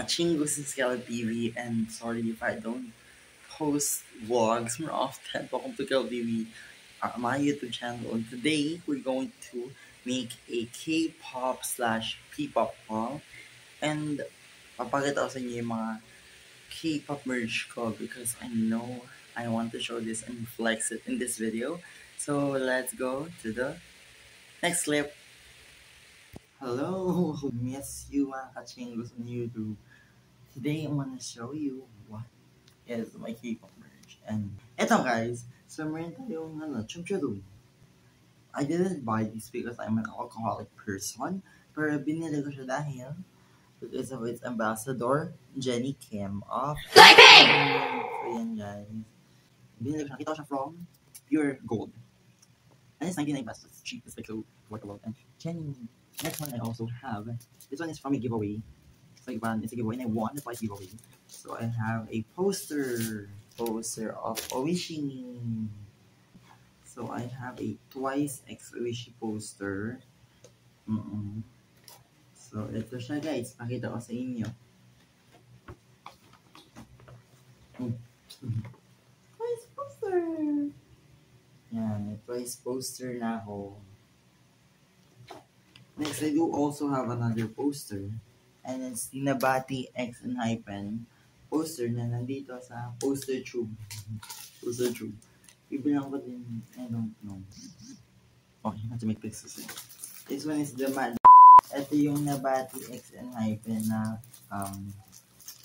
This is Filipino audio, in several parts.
Chingo Scala TV, and sorry if I don't post vlogs more often. Welcome to Scala TV, my YouTube channel. And today we're going to make a K-pop slash P-pop haul, and papakita ko sa inyo yung mga K-pop merch ko because I know I want to show this and flex it in this video. So let's go to the next clip. Hello, miss you mga kachingos on YouTube. Today I'm gonna show you what is my K-pop merch. And eto guys, so meron tayong chumchurun. I didn't buy this because I'm an alcoholic person, pero binili ko siya dahil because of its ambassador, Jennie Kim of Blackpink! So yan guys. Binili ko siya. Nakita ko siya from Pure Gold. And it's 99 pesos. It's cheap. It's like so workable. And Jennie. Next one I also have. This one is from a giveaway. It's a giveaway and I won the twice giveaway. So I have a poster of Oishi. So I have a twice X Oishi poster. So ito siya guys, pakita ko sa inyo. Twice poster. Yan, twice poster na ako. Next, I do also have another poster. And it's the Nabati X and Hypen poster na nandito sa poster tube. Poster tube. Bibilang ko din, I don't know. Okay, have to make pictures. This one is the Mad. Ito yung Nabati X and Hypen na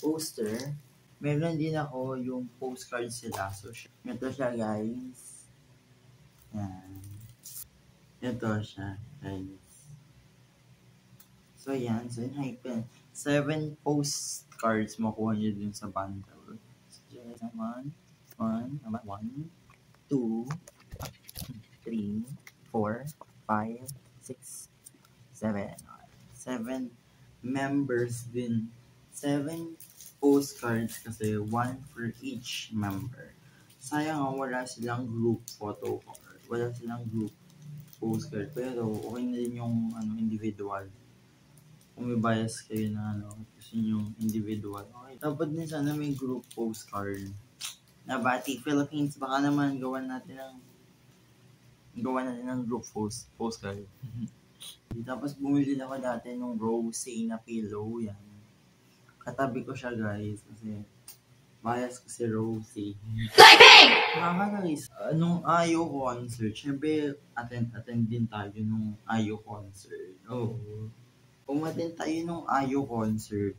poster. Meron din ako yung postcard sila. So, ito siya guys. Yan. Ito siya guys. So, yan. So, in Hypen, 7 postcards makuha nyo dun sa bundle. So, just 1, 2, 3, 4, 5, 6, 7. 7 members din. 7 postcards kasi 1 for each member. Sayang nga wala silang group photo card. Wala silang group postcard. Pero, okay na din yung individual. Kung may bias kayo na gusto nyo individual. Okay, dapat din sana may group postcard. Nabati Philippines, baka naman gawan natin ng group postcard. Tapos bumili na ako dati ng Rosé na pillow yan. Katabi ko siya guys kasi bias ko si Rosé. Guys, nung IU concert, syempre attend din tayo nung IU concert. Umatin tayo nung IU concert.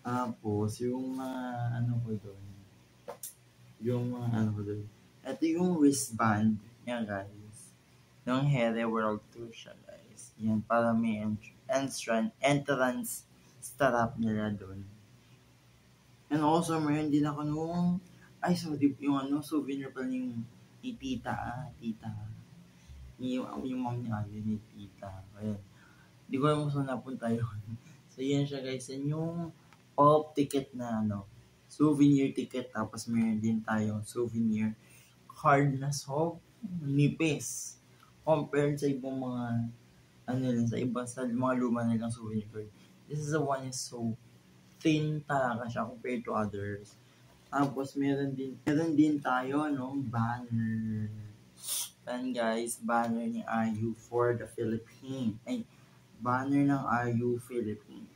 Tapos, yung mga Ito yung wristband niya, guys. Yung Here World Tour siya, guys. Yan, para may entrance strap nila doon. And also, mayroon din ako nung, yung souvenir pa ni Tita. Yung mom niya, ni Tita. Ayan. Di ko alam kung saan napunta yun. So, yan siya guys. Yan yung pop ticket na souvenir ticket. Tapos mayroon din tayong souvenir card na nipis. Compared sa ibang mga sa mga luma nilang souvenir card. This is the one is so thin talaga siya compared to others. Tapos meron din tayo banner. And guys, banner ni IU for the Philippines. Banner ng IU Philippines.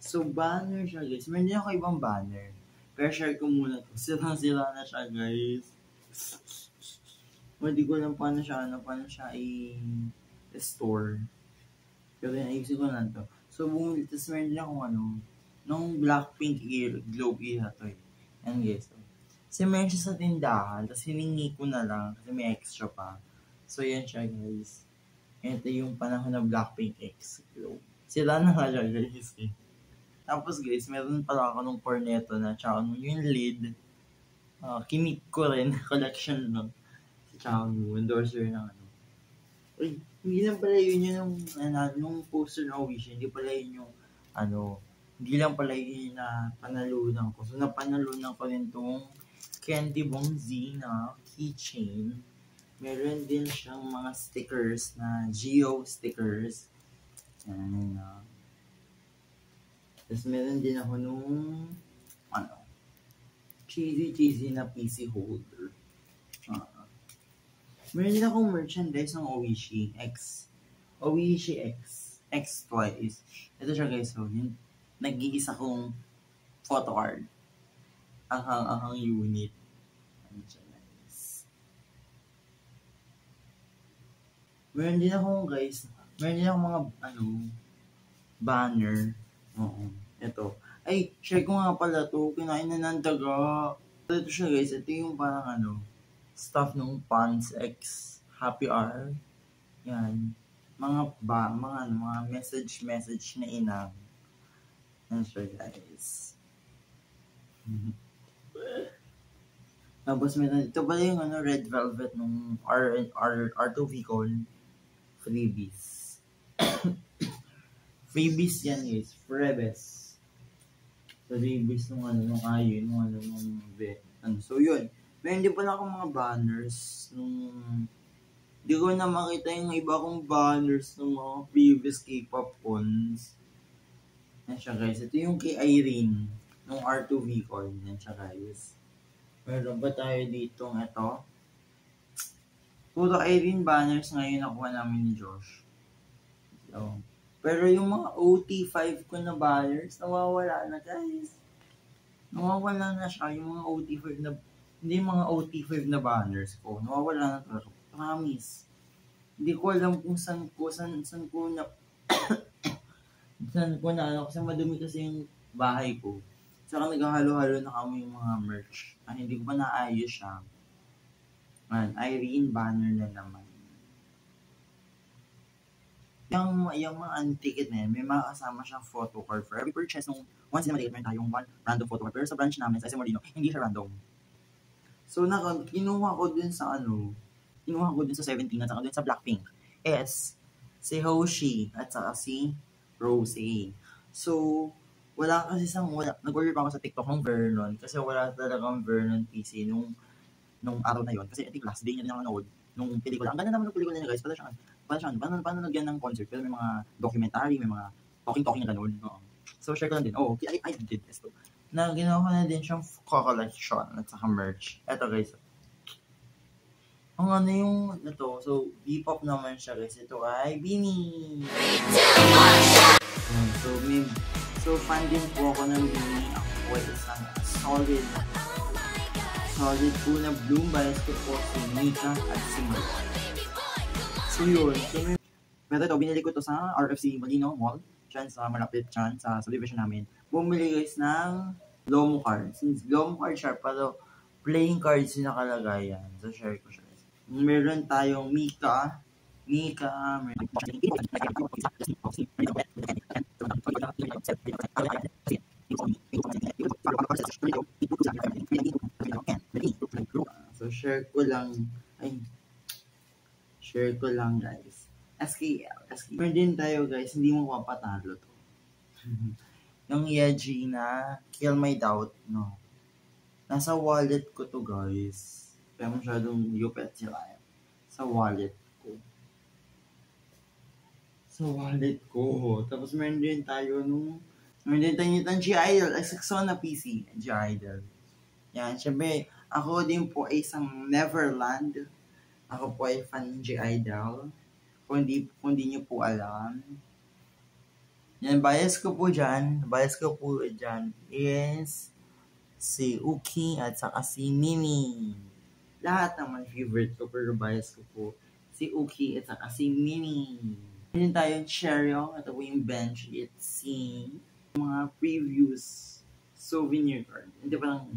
So, banner siya guys. Meron din ako ibang banner. Pero share ko muna ito. Sila na siya guys. Hindi ko alam paano siya i-store. Pero ayusin ko na ito. So, bumili. Tapos meron din ako nung Blackpink Globe era to eh. Yan guys. Kasi meron siya sa tindahan. Tapos hiningi ko na lang. Kasi may extra pa. So, yan siya guys. Ito yung panahon na Blackpink X Globe. Sila na nga siya guys eh. Tapos guys, meron pala ako nung corneto na tsaka yung lid. Kinip ko rin. Collection lang. Tsaka yung endorser ng Uy, hindi lang pala yun nung poster na Oishi. Hindi pala yun yung hindi lang pala yun na panalunan ko. So napanalunan ko rin tong Candy Bong Z na keychain. Meron din siyang mga stickers na Geo stickers. Yan. Tapos meron din ako nung, cheesy na PC holder. Meron din akong merchandise ng Oishi X twice. Ito siya guys, so yun, nag-iisa kong photo card. Ang unit. Ano siya guys. Meron din akong mga, banner. Oo. Ito. Ay, share ko nga pala to. Kinain na ng daga. Ito siya guys. Ito yung parang stuff ng Pons X Happy Hour. Yan. Mga message na inang. Yan siya guys. Tapos ito pala yung red velvet nung R2V Con. Freebies. Freebies yan guys. Freebies nung ayon, so yun. Meron din pala akong mga banners nung di ko na makita yung iba kong banners ng mga previous K-pop cons. Yan siya guys. Ito yung kay Irene nung R2V Con. Yan siya guys. Meron ba tayo dito ito? Puro Irene banners ngayon nakuha namin ni Josh. So, pero yung mga OT5 ko na banners, nawawala na guys. Nawawala na siya. Yung mga OT5 na, hindi mga OT5 na banners ko. Nawawala na talaga. Promise. Hindi ko alam kung saan ko na, kasi madumi kasi yung bahay ko. Saka naghahalo-halo na kami yung mga merch. Hindi ko pa naayos siya. Irene banner na naman. Yung mga ticket na yan, may makakasama siyang photo card for every purchase. Nung once na maliit, meron tayong one random photo card. Pero sa branch namin, sa SM Molino, hindi siya random. So, kinuha ko dun sa 17 at saka dun sa Blackpink. Si Hoshi at saka si Rosé. So, nag-order pa ako sa TikTok ng Vernon kasi wala talagang Vernon PC nung araw na yon. Kasi I think last day niya din ako nanood nung pelikula. Ang ganda naman ng pelikula niya guys. Paano nagyan ng concert? Pero may mga documentary, may mga talking na ganun. So, share ko lang din. I did this too. Na ginawa ko na din siyang collection at saka merch. Eto guys. So, B-pop naman siya guys. Ito ay Beanie. So, fan din po ako ng Beanie. Ako ay isang solid po na bloom bias ko po si Mika at si Mika. So yun. Pero ito, binili ko to sa RFC Molino Mall. Diyan sa malapit dyan sa subdivision namin. Bumili guys ng Lomo card. Since Lomo card siya, pero playing cards yung nakalagay yan. So share ko siya. Meron tayong Mika. So share ko lang guys. SKL. Meron din tayo guys, hindi mo mapatalo to. Yung Yeji na Kill My Doubt, no. Nasa wallet ko to guys. Kaya masyadong yupet sila yan. Sa wallet ko. Tapos meron din tayo yung G-Idol. Saxona PC. G-Idol. Yan, syempre, ako din po ay isang Neverland. Ako po ay fan ng G-Idol. Kung di nyo po alam. Yan, bias ko po dyan is si Uki at saka si Mimi. Lahat naman favorite ko, pero bias ko po si Uki at saka si Mimi. Meron tayong Cheryl. Ito po yung bench. It's mga previous souvenir card. Hindi pa lang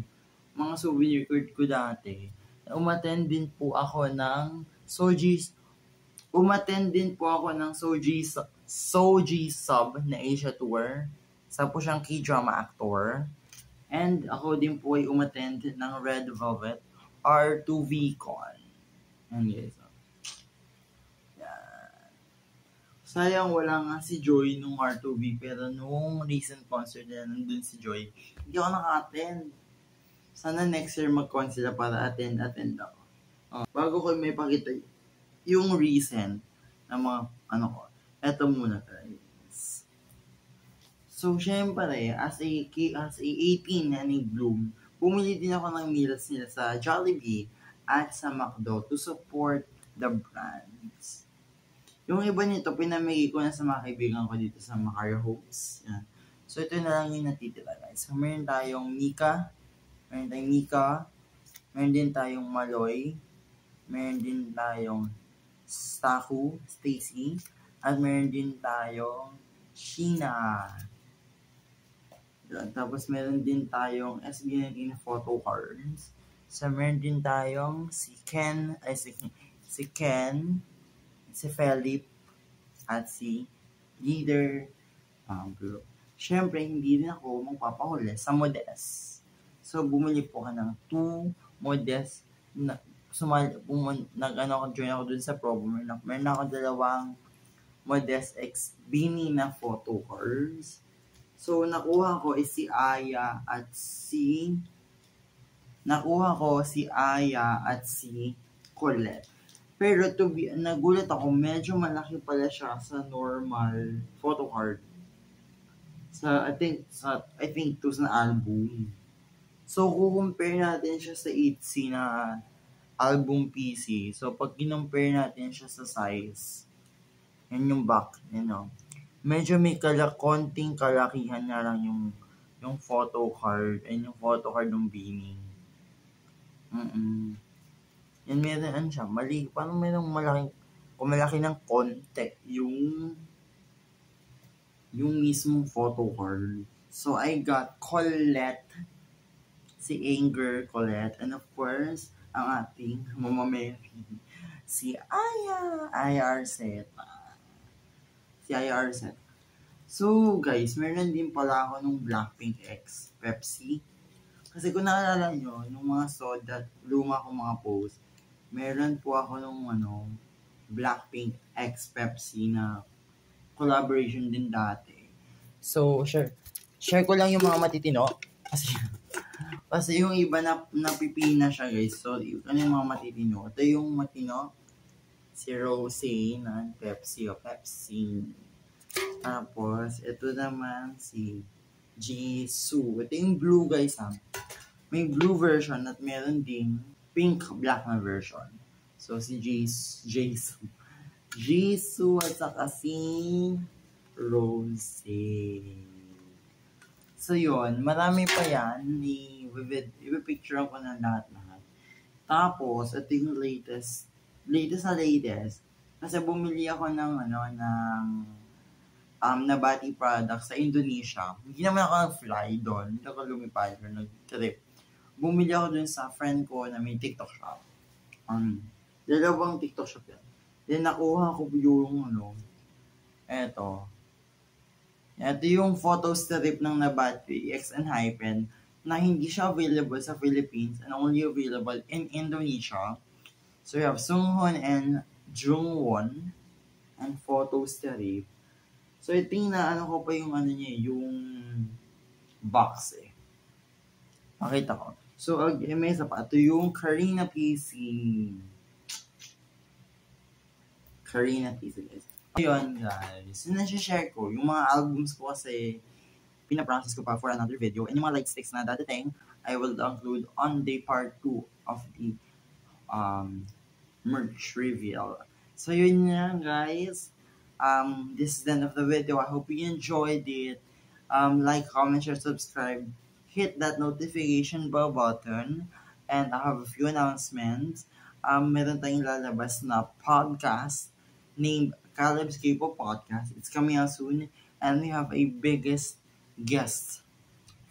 mga souvenir card ko dati. Umattend din po ako ng Soji Sub na Asia Tour. Isa po siyang K-drama actor. And ako din po ay umattend ng Red Velvet R2V Con. And guys, sayang wala nga si Joy nung R2V, pero nung recent concert na nandun si Joy, hindi ako naka-attend. Sana next year mag-con sila para attend ako. Bago ko may pakita yung recent na mga ko. Eto muna guys. So, syempre, as a 18 na ni Bloom, bumili din ako ng meals nila sa Jollibee at sa McDo to support the brands. Yung iba nito, pinamigay ko na sa mga kaibigan ko dito sa Macar Hopes. Yan. So, ito na lang yung natitira, guys. So, meron tayong Mika, meron din tayong Maloy, meron din tayong Stacy, at meron din tayong Sheena. Tapos meron din tayong SB19 photo cards. So meron din tayong si Ken, si Philip, at si Leader Group. Syempre, hindi rin ako magpapahuli sa Modest. So, bumili po ka ng 2 Modest na join ako dun sa promo. Meron ako 2 Modest X Beanie na photo cards. So, nakuha ko si Aya at si Colette. Pero nagulat ako, medyo malaki pala siya sa normal photo card. I think to sa album. So, kung-compare natin siya sa Etsy na album PC. So, pag kinumpare natin siya sa size, yan yung back, medyo may konting kalakihan na lang yung photo card and yung photo card ng beanie. Yan, meron siya. Mali, parang merong malaki ng konti yung mismong photo card. So, I got Colette, si Anger Colette, and of course, ang ating Mama Mary, si Aya Arceta. So, guys, meron din pala ako nung Blackpink X Pepsi. Kasi kung naalala nyo, nung mga soda, luma ko mga post, meron po ako nung Blackpink X Pepsi na collaboration din dati. So, share ko lang yung mga matitino. Kasi yung iba napipina siya, guys. So, yung mga matitino. Ito yung matino, si Rosé na Pepsi. Tapos, ito naman si Jisoo. Ito yung blue, guys, ha. May blue version at meron ding pink black na version. So, si Jisoo at saka si Rosé. So, yun. Marami pa yan. I-picture ko na lahat. Tapos, ito yung latest. Kasi bumili ako ng Nabati product sa Indonesia. Hindi naman ako nag-fly doon. Hindi ako lumipad or nag-trip. Bumili ako doon sa friend ko na may TikTok shop. 2 TikTok shop yan. Then nakuha ko yung Ito yung photo strip ng Nabati X and Hypen na hindi siya available sa Philippines and only available in Indonesia. So you have Sunghun and Jungwon and photo strip. So, ito ko pa yung yung box Pakita ko. So, may isa pa. Ito yung Karina PC, guys. Ayun, guys. Nasi-share ko yung mga albums ko kasi pinaprocess ko pa for another video. And yung mga light sticks na dadating, I will include on the part 2 of the merch reveal. So, yun na, guys. This is the end of the video. I hope you enjoyed it. Like, comment, share, subscribe. Hit that notification bell button. And I have a few announcements. Meron tayong lalabas na podcast named Caleb's K-Pop Podcast. It's coming out soon. And we have a biggest guest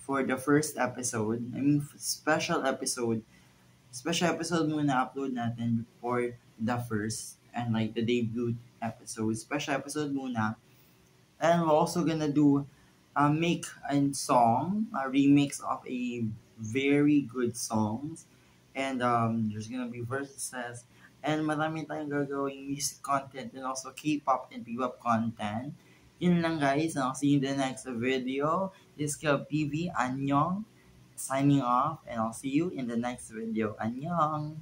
for the first episode. Special episode. Special episode muna upload natin before the first and like the debut episode. Special episode muna. And we're also gonna do make a song, a remix of a very good songs. And there's gonna be verses. And marami tayong gagawing music content and also K-pop and P-pop content. Yun lang, guys. I'll see you in the next video. This is Caleb TV. Annyeong. Signing off. And I'll see you in the next video. Annyeong.